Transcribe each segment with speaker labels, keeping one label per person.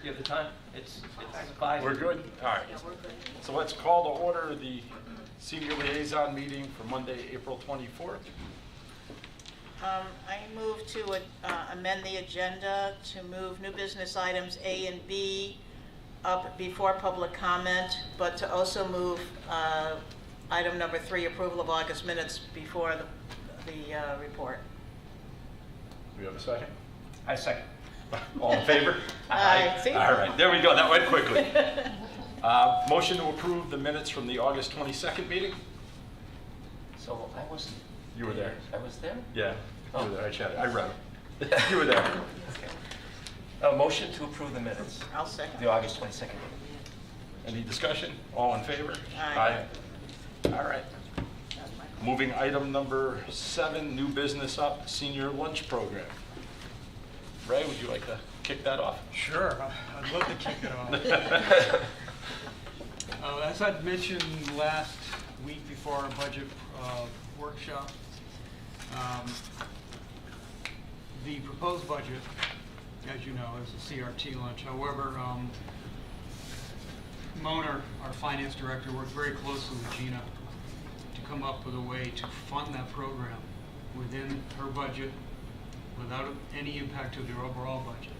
Speaker 1: You have the time? It's 5.
Speaker 2: We're good? All right.
Speaker 3: Yeah, we're good.
Speaker 2: So let's call to order the senior liaison meeting for Monday, April 24th.
Speaker 3: I move to amend the agenda to move new business items A and B up before public comment, but to also move item number 3, approval of August minutes, before the report.
Speaker 2: Do we have a second?
Speaker 1: I second.
Speaker 2: All in favor?
Speaker 3: Aye. See?
Speaker 2: All right, there we go. That went quickly. Motion to approve the minutes from the August 22nd meeting?
Speaker 1: So I wasn't.
Speaker 2: You were there.
Speaker 1: I was there?
Speaker 2: Yeah,
Speaker 1: Oh.
Speaker 2: you were there. I chatted. I read it. You were there.
Speaker 1: Okay. Motion to approve the minutes.
Speaker 3: I'll second.
Speaker 1: The August 22nd.
Speaker 2: Any discussion? All in favor?
Speaker 3: Aye.
Speaker 2: All right.
Speaker 3: That's my-
Speaker 2: Moving item number 7, new business up, senior lunch program. Ray, would you like to kick that off?
Speaker 4: Sure, I'd love to kick it off. As I'd mentioned last week before our budget workshop, the proposed budget, as you know, is a CRT lunch. However, Mona, our finance director, worked very closely with Gina to come up with a way to fund that program within her budget without any impact to their overall budget.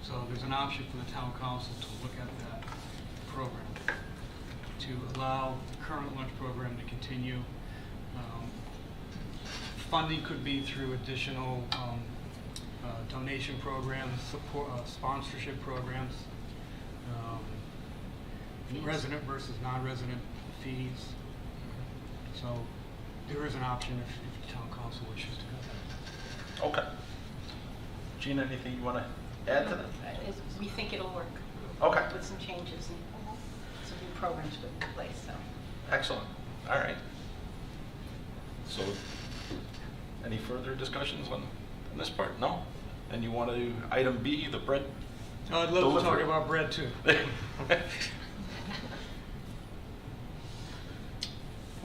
Speaker 4: So there's an option for the town council to look at that program, to allow the current lunch program to continue. Funding could be through additional donation programs, support, sponsorship programs, resident versus non-resident fees. So there is an option if the town council wishes to go there.
Speaker 2: Okay. Gina, anything you want to add to that?
Speaker 5: We think it'll work
Speaker 2: Okay.
Speaker 5: with some changes and some new programs put in place, so.
Speaker 2: Excellent. All right. So, any further discussions on this part? No? And you want to do item B, the bread?
Speaker 4: Oh, I'd love to talk
Speaker 2: Delivery.
Speaker 4: about bread too.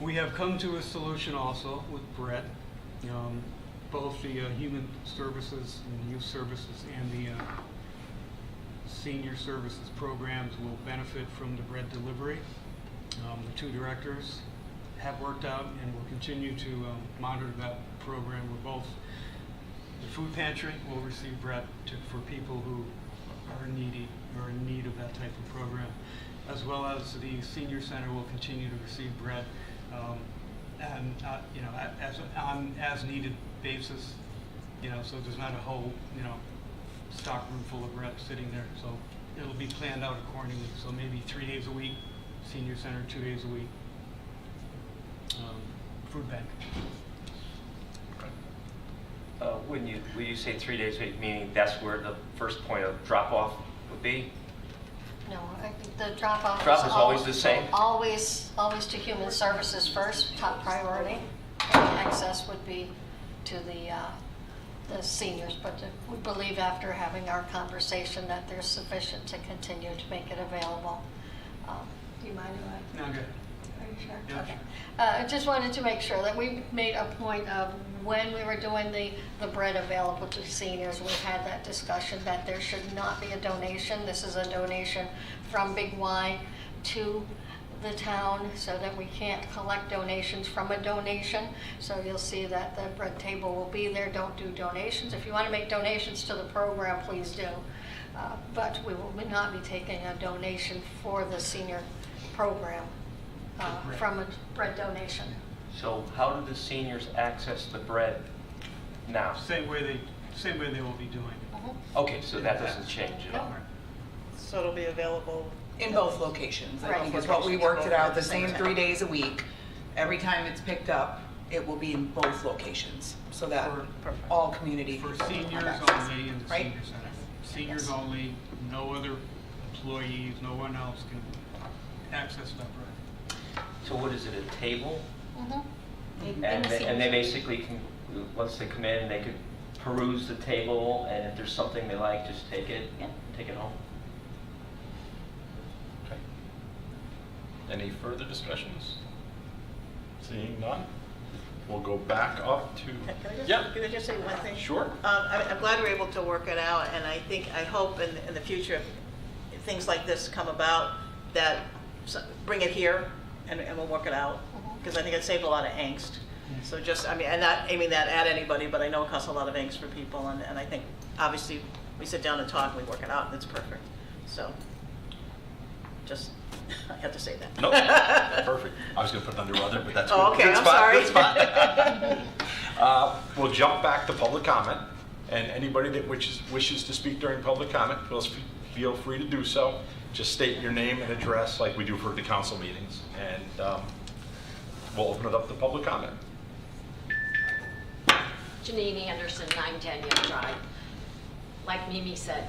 Speaker 4: We have come to a solution also with bread. Both the human services and youth services and the senior services programs will benefit from the bread delivery. The two directors have worked out and will continue to monitor that program with both. The food pantry will receive bread for people who are needy or in need of that type of program, as well as the senior center will continue to receive bread, and you know, on as needed basis. You know, so there's not a whole stock room full of bread sitting there. So it'll be planned out accordingly. So maybe 3 days a week, senior center 2 days a week, food bank.
Speaker 1: When you say 3 days a week, meaning that's where the first point of drop-off would be?
Speaker 6: No, I think the drop-off
Speaker 1: Drop is always the same?
Speaker 6: Always to human services first, top priority. And excess would be to the seniors, but we believe after having our conversation that there's sufficient to continue to make it available. Do you mind if I?
Speaker 4: No, good.
Speaker 6: Are you sure?
Speaker 4: Yeah,
Speaker 6: Okay.
Speaker 4: sure.
Speaker 6: I just wanted to make sure that we made a point of when we were doing the bread available to seniors, we had that discussion that there should not be a donation. This is a donation from Big Y to the town, so that we can't collect donations from a donation. So you'll see that the bread table will be there. Don't do donations. If you want to make donations to the program, please do. But we will not be taking a donation for the senior program from a bread donation.
Speaker 1: So how do the seniors access the bread now?
Speaker 4: Same way they will be doing it.
Speaker 1: Okay, so that doesn't change at all.
Speaker 3: So it'll be available.
Speaker 7: In both locations, I
Speaker 6: Right.
Speaker 7: think is what we worked it out, the
Speaker 3: Both
Speaker 7: same
Speaker 3: locations.
Speaker 7: 3 days a week. Every time it's picked up, it will be in both locations, so that
Speaker 4: For-
Speaker 7: all community
Speaker 4: For
Speaker 7: people have
Speaker 4: seniors
Speaker 7: access.
Speaker 4: only in the
Speaker 7: Right?
Speaker 4: senior center. Seniors
Speaker 7: Yes.
Speaker 4: only, no other employees, no one else can access that bread.
Speaker 1: So what is it, a table?
Speaker 6: Mhm.
Speaker 1: And they basically can, once they come in, they could peruse the table, and if there's something they like, just take it,
Speaker 6: Yeah.
Speaker 1: take it home.
Speaker 2: Okay. Any further discussions? Seeing none, we'll go back up to.
Speaker 3: Can I just say one thing?
Speaker 2: Sure.
Speaker 3: I'm glad we're able to work it out, and I hope in the future, things like this come about, that bring it here and we'll work it out. Because I think it saved a lot of angst. So just, I mean, and not aiming that at anybody, but I know it costs a lot of angst for people, and I think, obviously, we sit down and talk, and we work it out, and it's perfect. So, just, I had to say that.
Speaker 2: Nope, perfect. I was gonna put it under other, but that's good.
Speaker 3: Oh, okay,
Speaker 2: Good
Speaker 3: I'm
Speaker 2: spot,
Speaker 3: sorry.
Speaker 2: good spot. We'll jump back to public comment, and anybody that wishes to speak during public comment, feel free to do so. Just state your name and address like we do for the council meetings, and we'll open it up to public comment.
Speaker 8: Janine Anderson, 910 Young Drive. Like Mimi said,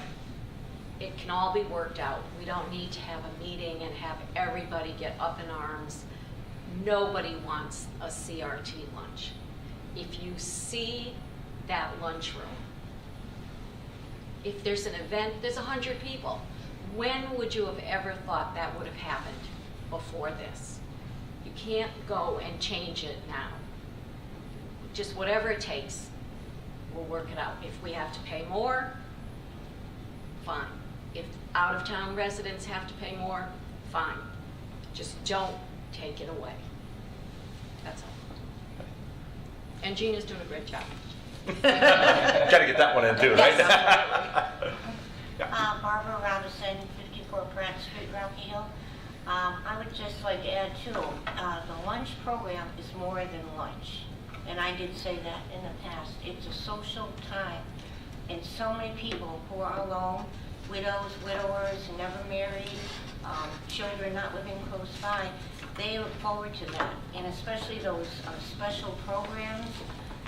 Speaker 8: it can all be worked out. We don't need to have a meeting and have everybody get up in arms. Nobody wants a CRT lunch. If you see that lunchroom, if there's an event, there's 100 people. When would you have ever thought that would have happened before this? You can't go and change it now. Just whatever it takes, we'll work it out. If we have to pay more, fine. If out-of-town residents have to pay more, fine. Just don't take it away. That's all. And Gina's doing a great job.
Speaker 2: Gotta get that one in too, right?
Speaker 9: Barbara Robinson, 54 Pratt Street, Rocky Hill. I would just like to add too, the lunch program is more than lunch. And I did say that in the past. It's a social time. And so many people who are alone, widows, widowers, never married, children not living close by, they look forward to that. And especially those special programs,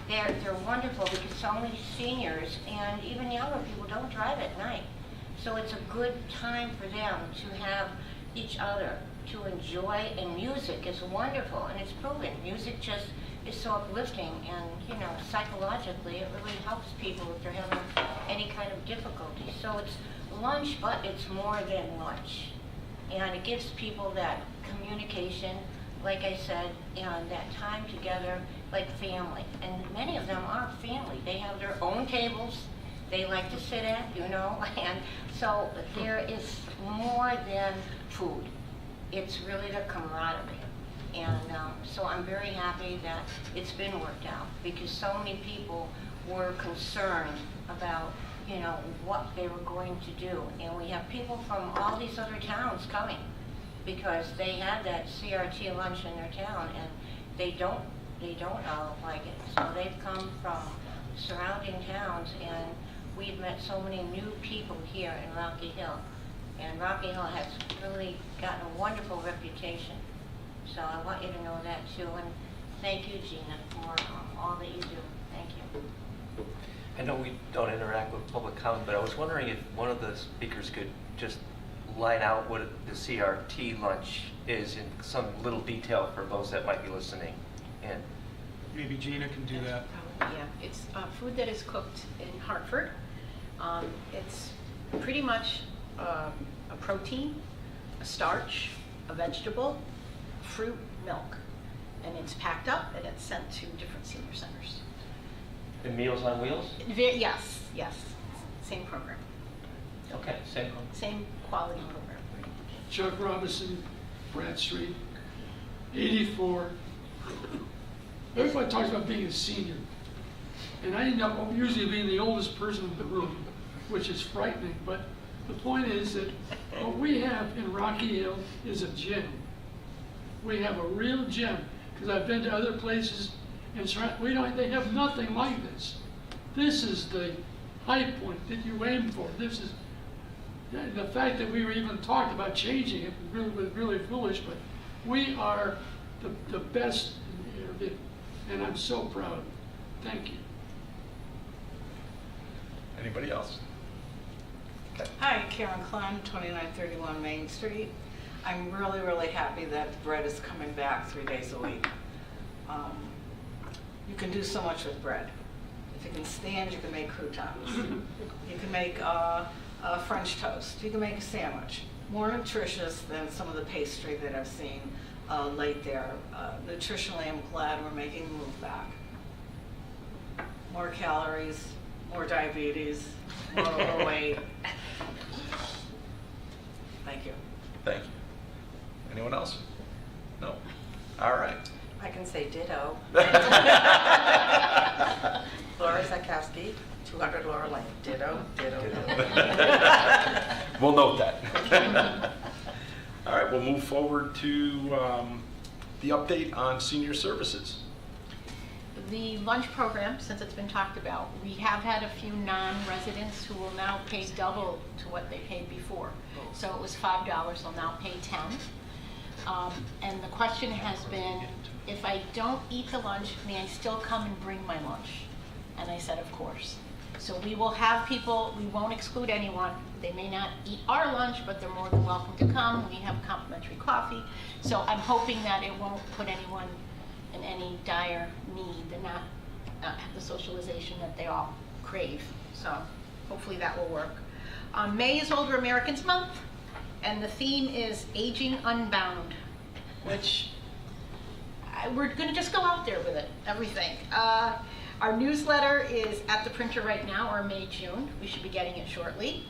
Speaker 9: they're wonderful because so many seniors and even younger people don't drive at night. So it's a good time for them to have each other to enjoy, and music is wonderful, and it's proven. Music just is so uplifting, and you know, psychologically it really helps people if they're having any kind of difficulty. So it's lunch, but it's more than lunch. And it gives people that communication, like I said, and that time together like family. And many of them are family. They have their own tables they like to sit at, you know, and so there is more than food. It's really the camaraderie. And so I'm very happy that it's been worked out, because so many people were concerned about, you know, what they were going to do. And we have people from all these other towns coming because they had that CRT lunch in their town, and they don't all like it. So they've come from surrounding towns, and we've met so many new people here in Rocky Hill. And Rocky Hill has really gotten a wonderful reputation. So I want you to know that too. And thank you, Gina, for all that you do. Thank you.
Speaker 1: I know we don't interact with public comment, but I was wondering if one of the speakers could just line out what the CRT lunch is in some little detail for those that might be listening. And
Speaker 4: Maybe Gina can do that.
Speaker 5: Yeah, it's food that is cooked in Hartford. It's pretty much a protein, a starch, a vegetable, fruit, milk. And it's packed up and it's sent to different senior centers.
Speaker 1: the Meals on Wheels?
Speaker 5: Yes, yes, same program,
Speaker 1: Okay, same one.
Speaker 5: same quality program.
Speaker 10: Chuck Robinson, Pratt Street, 84. Everybody talks about being a senior. And I end up usually being the oldest person in the room, which is frightening. But the point is that what we have in Rocky Hill is a gem. We have a real gem, because I've been to other places and they have nothing like this. This is the high point that you aim for. This is the fact that we were even talked about changing it was really foolish, but we are the best in it, and I'm so proud. Thank you.
Speaker 2: Anybody else? Okay.
Speaker 11: Hi, Karen Klein, 2931 Main Street. I'm really, really happy that the bread is coming back 3 days a week. You can do so much with bread. If you can stand, you can make croutons. You can make French toast. You can make a sandwich. More nutritious than some of the pastry that I've seen late there. Nutritionally, I'm glad we're making the move back. More calories, more diabetes, more overweight.
Speaker 2: Thank you. Anyone else? No? All right.
Speaker 12: I can say ditto. Laura Zakowski, 200 Laura Lane. Ditto, ditto, ditto.
Speaker 2: We'll note that. All right, we'll move forward to the update on senior services.
Speaker 5: The lunch program, since it's been talked about, we have had a few non-residents who will now pay double to what they paid before. So it was $5, they'll now pay 10. And the question has been, if I don't eat the lunch, may I still come and bring my lunch? And I said, of course. So we will have people, we won't exclude anyone. They may not eat our lunch, but they're more than welcome to come. We have complimentary coffee. So I'm hoping that it won't put anyone in any dire need and not have the socialization that they all crave. So hopefully that will work. May is Older Americans Month, and the theme is Aging Unbound, which we're going to just go out there with it, everything. Our newsletter is at the printer right now, or May, June. We should be getting it shortly.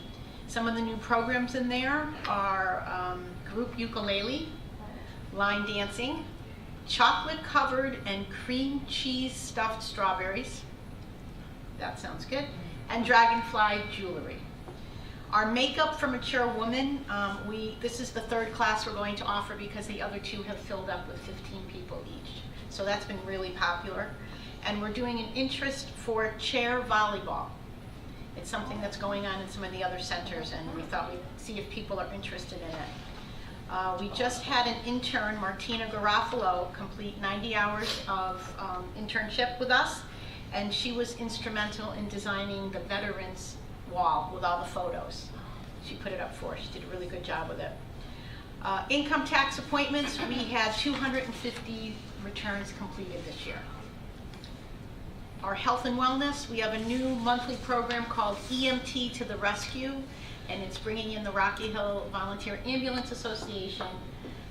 Speaker 5: Some of the new programs in there are group ukulele, line dancing, chocolate covered and cream cheese stuffed strawberries. That sounds good. And dragonfly jewelry. Our makeup for mature women, this is the third class we're going to offer because the other two have filled up with 15 people each. So that's been really popular. And we're doing an interest for chair volleyball. It's something that's going on in some of the other centers, and we thought we'd see if people are interested in it. We just had an intern, Martina Garofalo, complete 90 hours of internship with us, and she was instrumental in designing the veterans wall with all the photos. She put it up for us. She did a really good job with it. Income tax appointments, we had 250 returns completed this year. Our health and wellness, we have a new monthly program called EMT to the Rescue, and it's bringing in the Rocky Hill Volunteer Ambulance Association.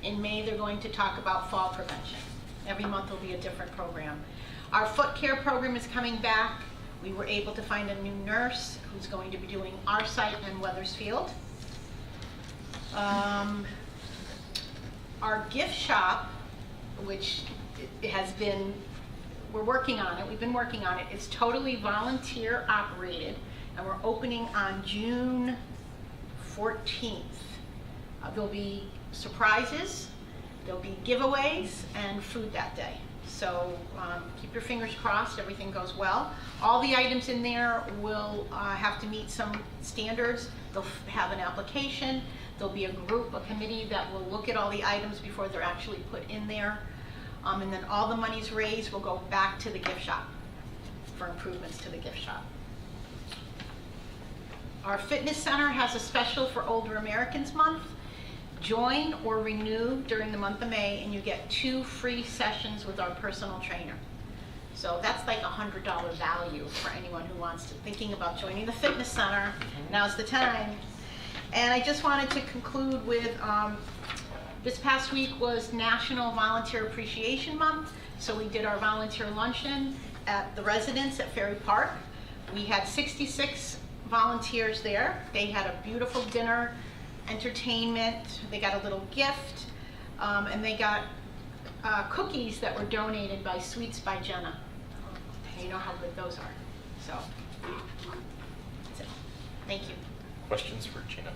Speaker 5: In May, they're going to talk about fall prevention. Every month will be a different program. Our foot care program is coming back. We were able to find a new nurse who's going to be doing our site in Weathersfield. Our gift shop, which has been, we're working on it, we've been working on it. It's totally volunteer operated, and we're opening on June 14th. There'll be surprises, there'll be giveaways, and food that day. So keep your fingers crossed, everything goes well. All the items in there will have to meet some standards. They'll have an application. There'll be a group, a committee that will look at all the items before they're actually put in there. And then all the monies raised will go back to the gift shop for improvements to the gift shop. Our fitness center has a special for Older Americans Month. Join or renew during the month of May, and you get 2 free sessions with our personal trainer. So that's like $100 value for anyone who wants to, thinking about joining the fitness center. Now's the time. And I just wanted to conclude with, this past week was National Volunteer Appreciation Month, so we did our volunteer luncheon at the residence at Ferry Park. We had 66 volunteers there. They had a beautiful dinner, entertainment, they got a little gift, and they got cookies that were donated by Sweets by Jenna. And you know how good those are. So, that's it. Thank you.
Speaker 2: Questions for Gina?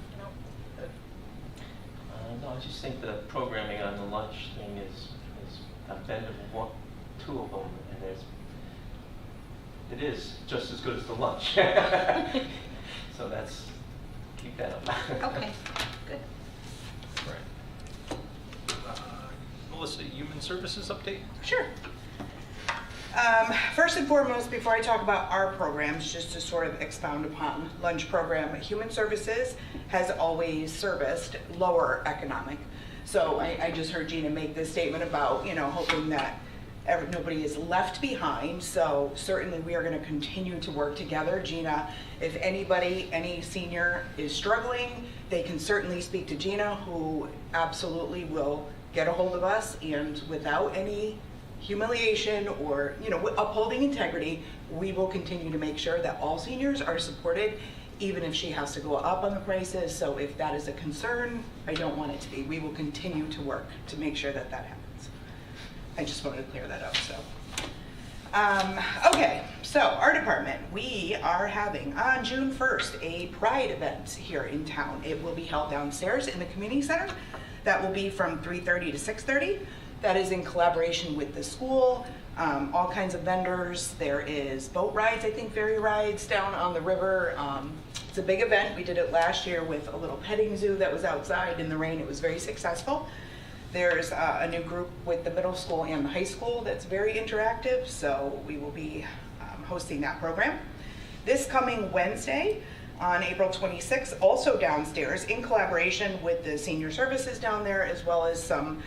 Speaker 1: No, I just think the programming on the lunch thing is I've been to 2 of them, and it is just as good as the lunch. So keep that up.
Speaker 5: Okay, good.
Speaker 2: Right. Melissa, Human Services update?
Speaker 7: Sure. First and foremost, before I talk about our programs, just to sort of expound upon lunch program, Human Services has always serviced lower economic. So I just heard Gina make this statement about, hoping that nobody is left behind. So certainly we are going to continue to work together. Gina, if any senior is struggling, they can certainly speak to Gina, who absolutely will get a hold of us, and without any humiliation or upholding integrity, we will continue to make sure that all seniors are supported even if she has to go up on the prices. So if that is a concern, I don't want it to be. We will continue to work to make sure that that happens. I just wanted to clear that up, so. Okay, so our department, we are having on June 1st a Pride event here in town. It will be held downstairs in the community center. That will be from 3:30 to 6:30. That is in collaboration with the school, all kinds of vendors. There is boat rides, I think ferry rides down on the river. It's a big event. We did it last year with a little petting zoo that was outside in the rain. It was very successful. There's a new group with the middle school and the high school that's very interactive, so we will be hosting that program. This coming Wednesday, on April 26th, also downstairs in collaboration with the senior services down there, as well as some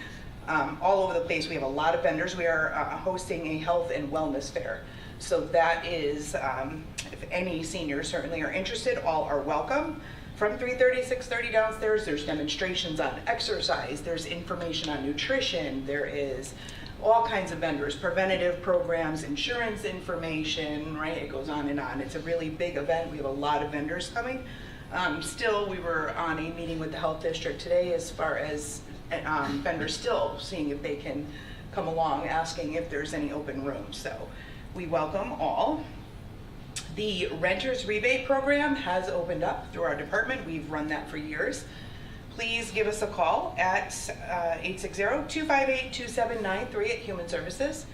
Speaker 7: all over the place. We have a lot of vendors. We are hosting a health and wellness fair. So that is, if any seniors certainly are interested, all are welcome. From 3:30 to 6:30 downstairs, there's demonstrations on exercise, there's information on nutrition, there is all kinds of vendors, preventative programs, insurance information, right? It goes on and on. It's a really big event. We have a lot of vendors coming. Still, we were on a meeting with the health district today as far as vendors still seeing if they can come along, asking if there's any open rooms. So we welcome all. The renters rebate program has opened up through our department. We've run that for years. Please give us a call at 860-258-2793 at Human Services,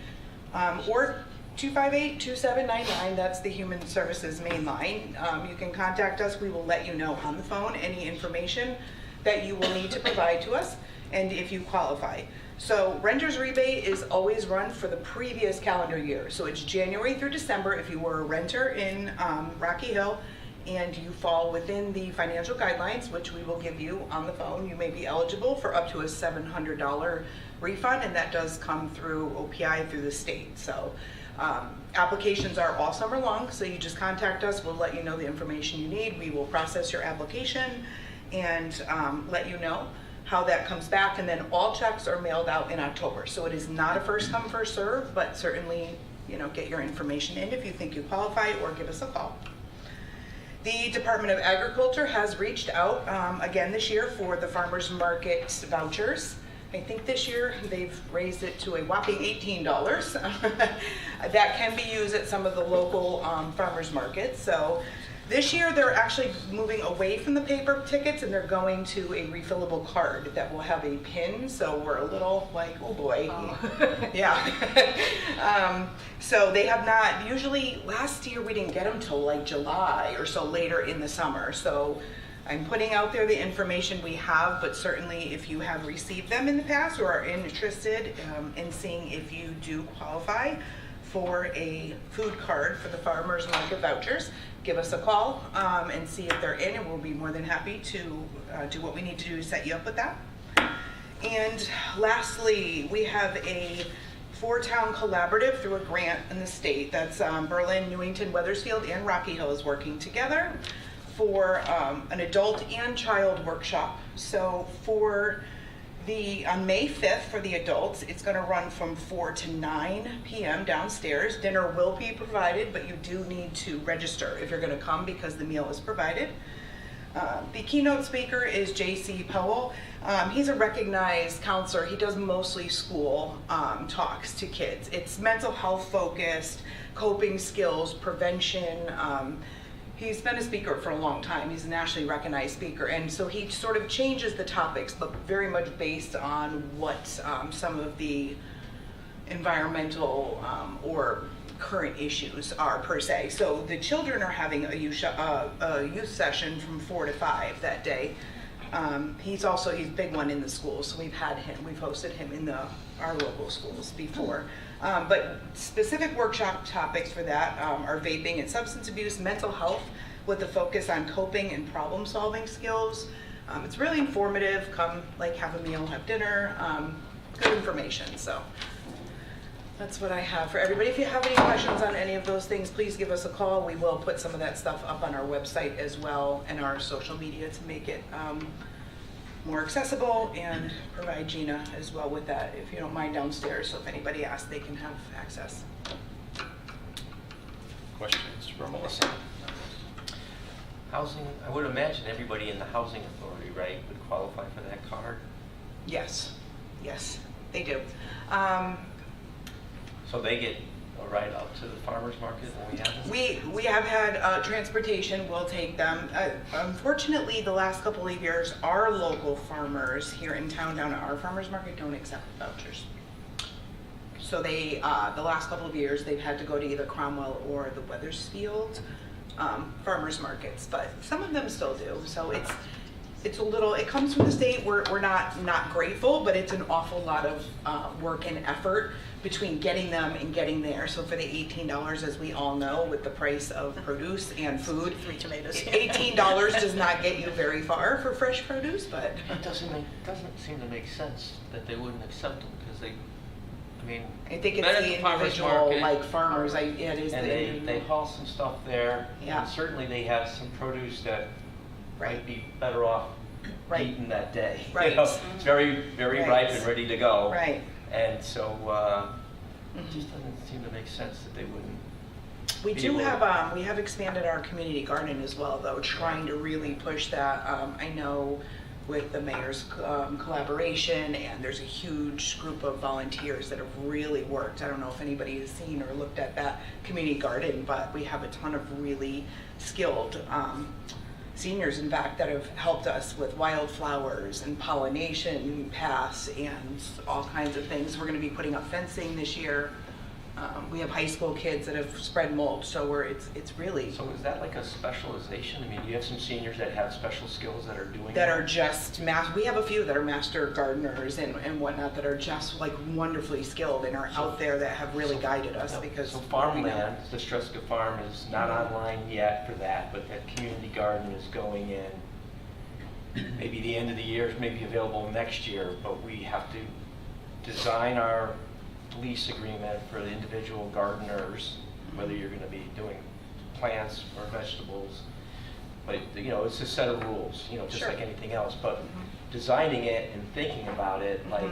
Speaker 7: or 258-2799, that's the Human Services main line. You can contact us. We will let you know on the phone any information that you will need to provide to us and if you qualify. So renter's rebate is always run for the previous calendar year. So it's January through December if you were a renter in Rocky Hill and you fall within the financial guidelines, which we will give you on the phone. You may be eligible for up to a $700 refund, and that does come through OPI through the state. So applications are all summer long, so you just contact us. We'll let you know the information you need. We will process your application and let you know how that comes back, and then all checks are mailed out in October. So it is not a first come, first serve, but certainly, get your information in if you think you qualify, or give us a call. The Department of Agriculture has reached out again this year for the farmers market vouchers. I think this year they've raised it to a whopping $18. That can be used at some of the local farmers markets. So this year they're actually moving away from the paper tickets and they're going to a refillable card that will have a pin. So we're a little like, oh boy. Oh. Yeah. So they have not, usually last year we didn't get them till like July or so later in the summer. So I'm putting out there the information we have, but certainly if you have received them in the past or are interested in seeing if you do qualify for a food card for the farmers market vouchers, give us a call and see if they're in, and we'll be more than happy to do what we need to do to set you up with that. And lastly, we have a 4-town collaborative through a grant in the state. That's Berlin, Newington, Weathersfield, and Rocky Hill is working together for an adult and child workshop. So for on May 5th for the adults, it's going to run from 4 to 9 p.m. downstairs. Dinner will be provided, but you do need to register if you're going to come because the meal is provided. The keynote speaker is J.C. Powell. He's a recognized counselor. He does mostly school talks to kids. It's mental health focused, coping skills, prevention. He's been a speaker for a long time. He's a nationally recognized speaker. And so he sort of changes the topics, but very much based on what some of the environmental or current issues are per se. So the children are having a youth session from 4 to 5 that day. He's a big one in the schools. So we've hosted him in our local schools before. But specific workshop topics for that are vaping and substance abuse, mental health with a focus on coping and problem solving skills. It's really informative. Come have a meal, have dinner, good information. So that's what I have for everybody. If you have any questions on any of those things, please give us a call. We will put some of that stuff up on our website as well and our social media to make it more accessible, and provide Gina as well with that, if you don't mind, downstairs. So if anybody asks, they can have access.
Speaker 2: Questions for Melissa?
Speaker 1: Housing, I would imagine everybody in the housing authority, right, would qualify for that card?
Speaker 7: Yes, yes, they do.
Speaker 1: So they get a ride out to the farmer's market when we have them?
Speaker 7: We have had transportation, we'll take them. Unfortunately, the last couple of years, our local farmers here in town, down at our farmer's market, don't accept vouchers. So they, the last couple of years, they've had to go to either Cromwell or the Wethersfield farmers markets, but some of them still do. So it's a little, it comes from the state. We're not grateful, but it's an awful lot of work and effort between getting them and getting there. So for the $18, as we all know, with the price of produce and food,
Speaker 3: 3 tomatoes.
Speaker 7: $18 does not get you very far for fresh produce, but
Speaker 1: It doesn't seem to make sense that they wouldn't accept them, because they, I mean.
Speaker 7: I think it's
Speaker 1: been at
Speaker 7: the
Speaker 1: farmer's
Speaker 7: individual,
Speaker 1: market,
Speaker 7: like farmers, it is
Speaker 1: and
Speaker 7: the
Speaker 1: they
Speaker 7: individual.
Speaker 1: haul some stuff there.
Speaker 7: Yeah.
Speaker 1: And certainly they have some produce that
Speaker 7: Right.
Speaker 1: might be better off
Speaker 7: Right.
Speaker 1: eaten that day. You
Speaker 7: Right.
Speaker 1: know, it's very, very
Speaker 7: Right.
Speaker 1: ripe and ready to go.
Speaker 7: Right.
Speaker 1: And so, it just doesn't seem to make sense that they wouldn't.
Speaker 7: We
Speaker 1: be
Speaker 7: do
Speaker 1: able to-
Speaker 7: have, we have expanded our community garden as well, though, trying to really push that. I know with the mayor's collaboration, and there's a huge group of volunteers that have really worked. I don't know if anybody has seen or looked at that community garden, but we have a ton of really skilled seniors, in fact, that have helped us with wildflowers and pollination paths and all kinds of things. We're going to be putting up fencing this year. We have high school kids that have spread mulch, so it's really,
Speaker 1: So is that like a specialization? I mean, you have some seniors that have special skills that are doing
Speaker 7: that are just we have a few that are master gardeners and whatnot that are just like wonderfully skilled and are out there that have really guided us because.
Speaker 1: So farmland, the Struska Farm is not online yet for that, but that community garden is going in. Maybe the end of the year, it may be available next year, but we have to design our lease agreement for the individual gardeners, whether you're going to be doing plants or vegetables. But, you know, it's a set of rules, you know, just
Speaker 7: Sure.
Speaker 1: like anything else. But designing it and thinking about it, like,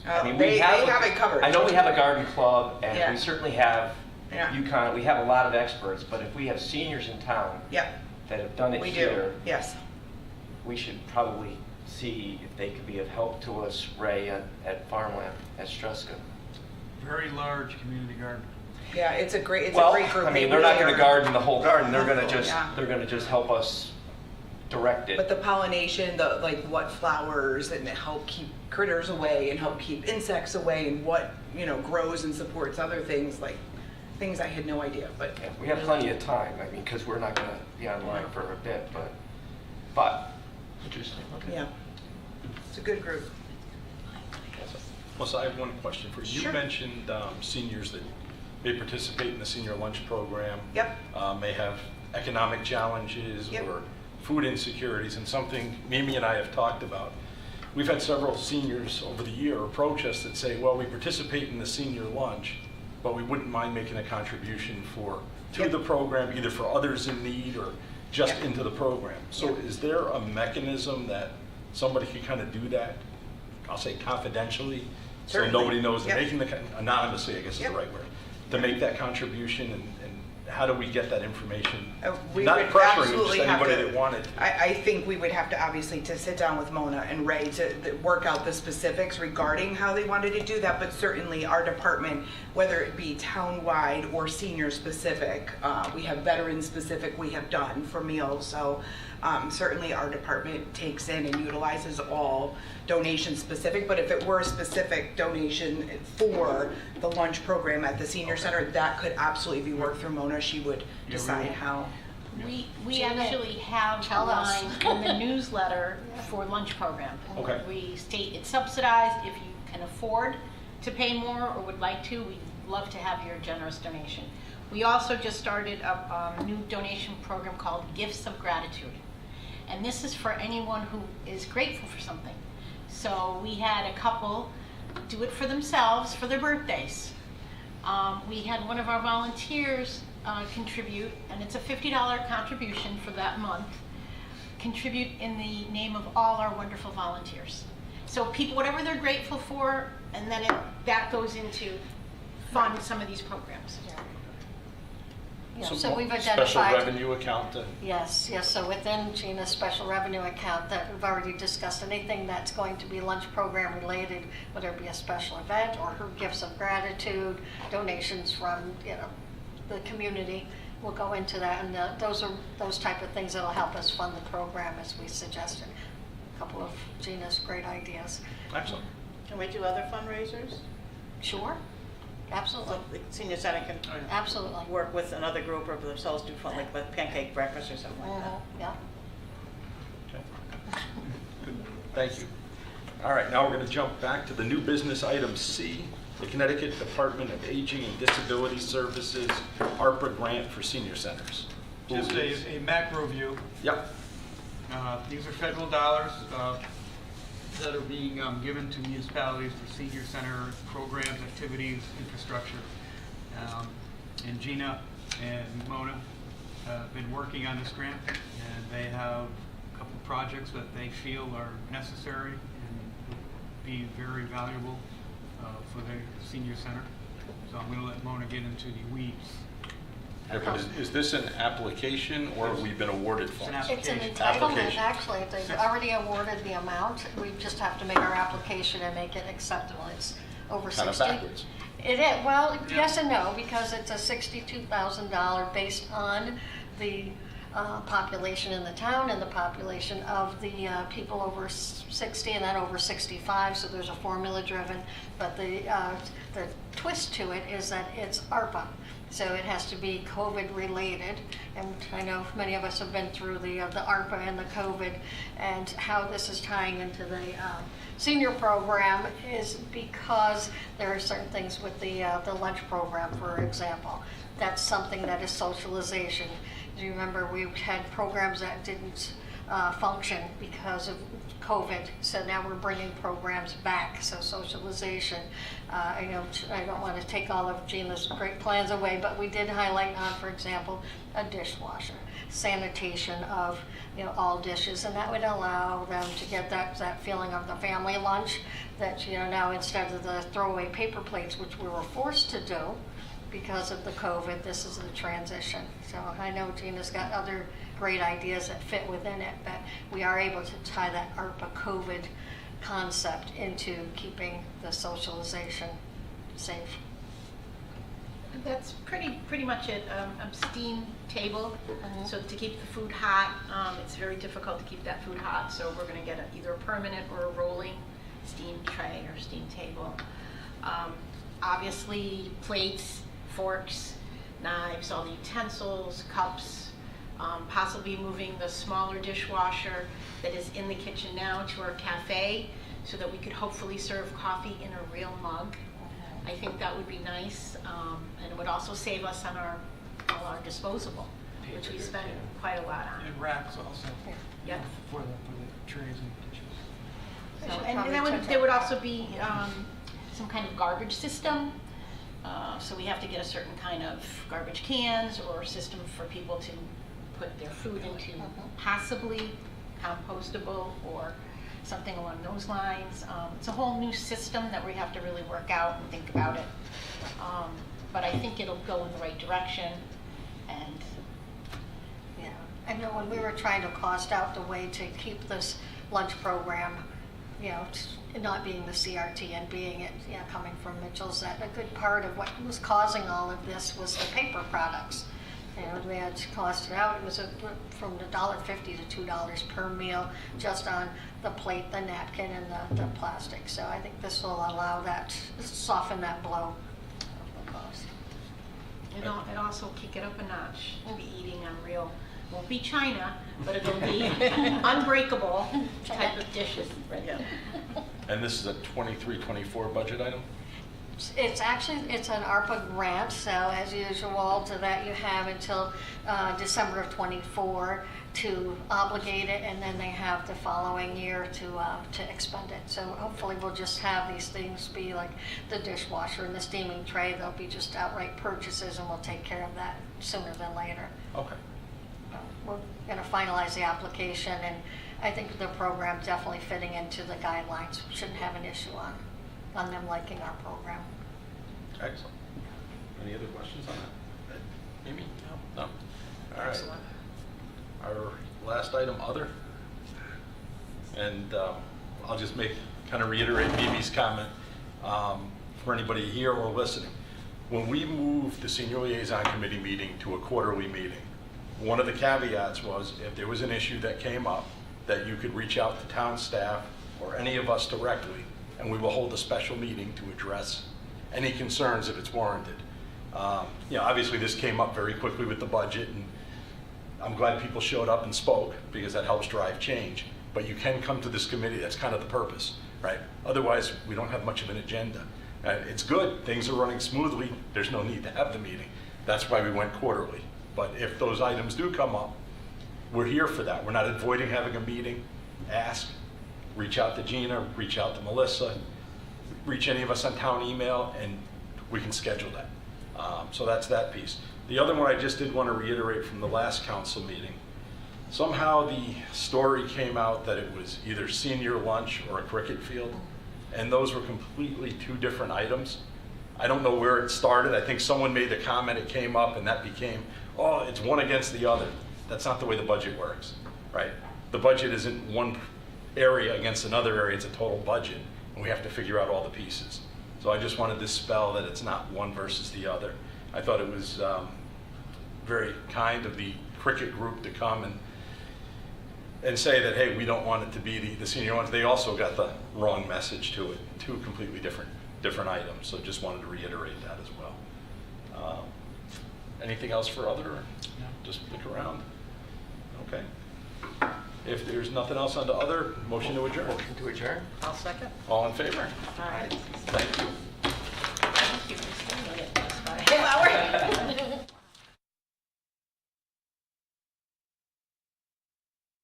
Speaker 1: I mean,
Speaker 7: They
Speaker 1: we have
Speaker 7: have it covered.
Speaker 1: I know we have a garden club, and
Speaker 7: Yeah.
Speaker 1: we certainly have
Speaker 7: Yeah.
Speaker 1: UConn. We have a lot of experts, but if we have seniors in town
Speaker 7: Yeah,
Speaker 1: that have done it
Speaker 7: we
Speaker 1: here,
Speaker 7: do, yes.
Speaker 1: we should probably see if they could be of help to us, Ray, at Farmland, at Struska.
Speaker 4: Very large community garden.
Speaker 7: Yeah, it's a great group.
Speaker 1: I mean, they're not going to garden the whole garden. They're going to
Speaker 7: Yeah.
Speaker 1: just help us direct it.
Speaker 7: But the pollination, the like what flowers and help keep critters away and help keep insects away and what, you know, grows and supports other things, like things I had no idea, but.
Speaker 1: Yeah, we have plenty of time. I mean, because we're not going to be online for a bit, but interesting. Okay.
Speaker 7: Yeah, it's a good group.
Speaker 2: Melissa, I have one question for you.
Speaker 7: Sure.
Speaker 2: You mentioned seniors that may participate in the senior lunch program.
Speaker 7: Yep.
Speaker 2: May have economic challenges
Speaker 7: Yep.
Speaker 2: or food insecurities, and something Mimi and I have talked about. We've had several seniors over the year approach us that say, well, we participate in the senior lunch, but we wouldn't mind making a contribution to
Speaker 7: Yep.
Speaker 2: the program, either for others in need or just
Speaker 7: Yep.
Speaker 2: into the program. So
Speaker 7: Yep.
Speaker 2: is there a mechanism that somebody can kind of do that, I'll say confidentially, so
Speaker 7: Certainly.
Speaker 2: nobody knows they're
Speaker 7: Yep.
Speaker 2: making anonymously, I guess is
Speaker 7: Yep.
Speaker 2: the right word, to make that contribution, and how do we get that information?
Speaker 7: We
Speaker 2: Not
Speaker 7: would
Speaker 2: pressuring
Speaker 7: absolutely
Speaker 2: just
Speaker 7: have
Speaker 2: anybody
Speaker 7: to-
Speaker 2: that wanted.
Speaker 7: I think we would have to obviously to sit down with Mona and Ray to work out the specifics regarding how they wanted to do that, but certainly our department, whether it be town-wide or senior specific, we have veteran specific we have done for meals, so certainly our department takes in and utilizes all donation specific, but if it were a specific donation for the lunch program at the senior center, that could absolutely be worked through Mona. She would decide how.
Speaker 5: We
Speaker 6: Janet,
Speaker 5: actually have a
Speaker 6: tell us.
Speaker 5: line in the newsletter for lunch program.
Speaker 2: Okay.
Speaker 5: We state it's subsidized. If you can afford to pay more or would like to, we'd love to have your generous donation. We also just started a new donation program called Gifts of Gratitude. And this is for anyone who is grateful for something. So we had a couple do it for themselves for their birthdays. We had one of our volunteers contribute, and it's a $50 contribution for that month, contribute in the name of all our wonderful volunteers. So people, whatever they're grateful for, and then that goes into fund some of these programs.
Speaker 6: Yeah,
Speaker 2: Some
Speaker 6: so we've
Speaker 2: Special
Speaker 6: identified.
Speaker 2: revenue account to.
Speaker 6: Yes, yes, so within Gina's special revenue account that we've already discussed, anything that's going to be lunch program related, whether it be a special event or her gifts of gratitude, donations from, the community, will go into that. And those are those type of things that'll help us fund the program as we suggested. A couple of Gina's great ideas.
Speaker 2: Excellent.
Speaker 3: Can we do other fundraisers?
Speaker 6: Sure, absolutely,
Speaker 3: So the senior center can
Speaker 6: absolutely.
Speaker 3: work with another group or themselves do fun, like with pancake breakfast or something like that.
Speaker 6: Yeah.
Speaker 2: Okay. Good. Thank you. All right, now we're going to jump back to the new business item C, the Connecticut Department of Aging and Disability Services ARPA grant for senior centers.
Speaker 4: Just a macro view.
Speaker 2: Yep.
Speaker 4: These are federal dollars that are being given to municipalities for senior center programs, activities, infrastructure. And Gina and Mona have been working on this grant, and they have a couple projects that they feel are necessary and would be very valuable for the senior center. So I'm going to let Mona get into the weeds.
Speaker 2: Yeah, but is this an application or have we been awarded
Speaker 4: It's an
Speaker 2: funds?
Speaker 6: It's an
Speaker 4: Application.
Speaker 6: entitlement, actually. They've already awarded the amount. We just have to make our application and make it acceptable. It's over 60.
Speaker 2: Kind of backwards.
Speaker 6: It is, well, yes and no, because it's a $62,000 based on the population in the town and the population of the people over 60 and then over 65, so there's a formula driven. But the twist to it is that it's ARPA. So it has to be COVID related, and I know many of us have been through the ARPA and the COVID, and how this is tying into the senior program is because there are certain things with the lunch program, for example. That's something that is socialization. Do you remember we had programs that didn't function because of COVID, so now we're bringing programs back, so socialization. I don't want to take all of Gina's great plans away, but we did highlight on, for example, a dishwasher, sanitation of all dishes, and that would allow them to get that feeling of the family lunch that now instead of the throwaway paper plates, which we were forced to do because of the COVID, this is the transition. So I know Gina's got other great ideas that fit within it, but we are able to tie that ARPA COVID concept into keeping the socialization safe.
Speaker 5: That's pretty much it. A steam table, so to keep the food hot. It's very difficult to keep that food hot, so we're going to get either a permanent or a rolling steam tray or steam table. Obviously, plates, forks, knives, all the utensils, cups. Possibly moving the smaller dishwasher that is in the kitchen now to our cafe, so that we could hopefully serve coffee in a real mug. I think that would be nice, and it would also save us on our disposable, which we spend quite a lot on.
Speaker 4: And racks also.
Speaker 5: Yep.
Speaker 4: For the trays and dishes.
Speaker 5: So, and there would also be some kind of garbage system. So we have to get a certain kind of garbage cans or system for people to put their food into, possibly compostable or something along those lines. It's a whole new system that we have to really work out and think about it. But I think it'll go in the right direction. And
Speaker 6: Yeah, I know when we were trying to cost out the way to keep this lunch program, not being the CRT and being it, coming from Mitchell's, that a good part of what was causing all of this was the paper products. We had to cost it out. It was from $1.50 to $2 per meal, just on the plate, the napkin, and the plastic. So I think this will allow that, soften that blow of the cost.
Speaker 5: it'll also kick it up a notch to be eating on real, won't be China, but it'll be unbreakable type of dishes.
Speaker 3: Yeah.
Speaker 2: And this is a 23-24 budget item?
Speaker 6: It's an ARPA grant, so as usual, to that you have until December of '24 to obligate it, and then they have the following year to expend it. So hopefully we'll just have these things be like the dishwasher and the steaming tray. They'll be just outright purchases, and we'll take care of that sooner than later.
Speaker 2: Okay.
Speaker 6: We're going to finalize the application, and I think the program definitely fitting into the guidelines. We shouldn't have an issue on them liking our program.
Speaker 2: Excellent. Any other questions on that? Amy? item, other. And I'll just kind of reiterate Mimi's comment for anybody here or listening. When we moved the Senior Liaison Committee meeting to a quarterly meeting, one of the caveats was if there was an issue that came up, that you could reach out to town staff or any of us directly, and we will hold a special meeting to address any concerns if it's warranted. Obviously this came up very quickly with the budget, and I'm glad people showed up and spoke because that helps drive change. But you can come to this committee, that's kind of the purpose, right? Otherwise, we don't have much of an agenda. It's good, things are running smoothly, there's no need to have the meeting. That's why we went quarterly. But if those items do come up, we're here for that. We're not avoiding having a meeting. Ask, reach out to Gina, reach out to Melissa, reach any of us on town email, and we can schedule that. So that's that piece. The other one I just did want to reiterate from the last council meeting. Somehow the story came out that it was either senior lunch or a cricket field, and those were completely two different items. I don't know where it started. I think someone made the comment, it came up, and that became, oh, it's one against the other. That's not the way the budget works, right? The budget isn't one area against another area, it's a total budget, and we have to figure out all the pieces. So I just wanted to dispel that it's not one versus the other. I thought it was very kind of the cricket group to come and say that, hey, we don't want it to be the senior ones. They also got the wrong message to it, two completely different items. So just wanted to reiterate that as well. Anything else for other? No. Just look around. Okay. If there's nothing else on the other, motion to adjourn.
Speaker 1: Motion to adjourn?
Speaker 11: I'll second.
Speaker 2: All in favor?
Speaker 11: All right.
Speaker 2: Thank you.
Speaker 5: Thank you for staying with us.